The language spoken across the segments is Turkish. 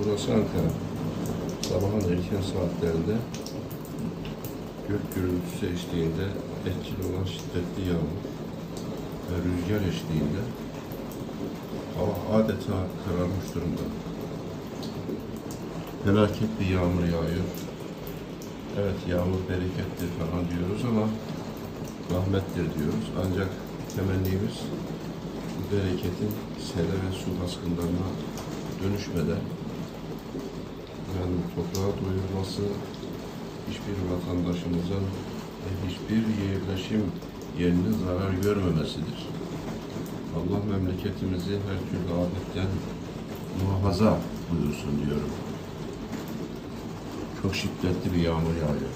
Burası Ankara. Sabahın erken saatlerinde gök gürültüsü eşliğinde etkili olan şiddetli yağmur ve rüzgar eşliğinde hava adeta kararmış durumda. Felaket bir yağmur yağıyor. Evet, yağmur berekettir falan diyoruz ama rahmettir diyoruz. Ancak temennimiz bu bereketin sele ve su baskınlarına dönüşmeden yani toprağa doyurması hiçbir vatandaşımızın ve hiçbir yerleşim yerine zarar görmemesidir. Allah memleketimizi her türlü afetten muhafaza buyursun diyorum. Çok şiddetli bir yağmur yağıyor.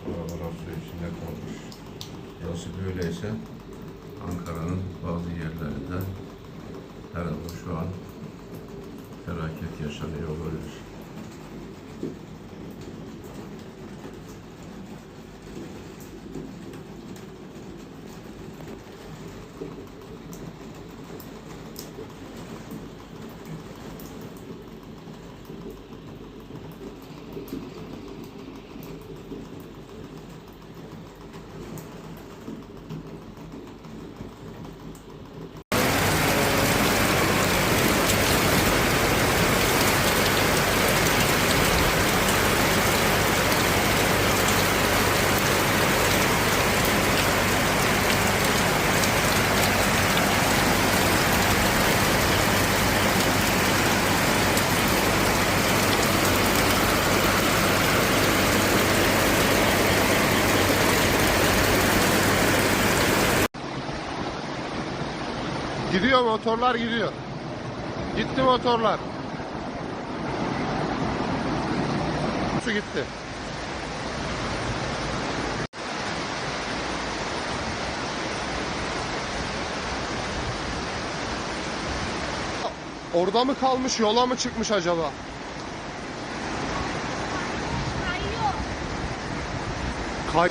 Arabalar su içinde kalmış. Burası böyleyse Ankara'nın bazı yerlerinde herhalde şu an felaket yaşanıyor olabilir. Gidiyor, motorlar gidiyor. Gitti motorlar. Su gitti. Orada mı kalmış, yola mı çıkmış acaba? Kay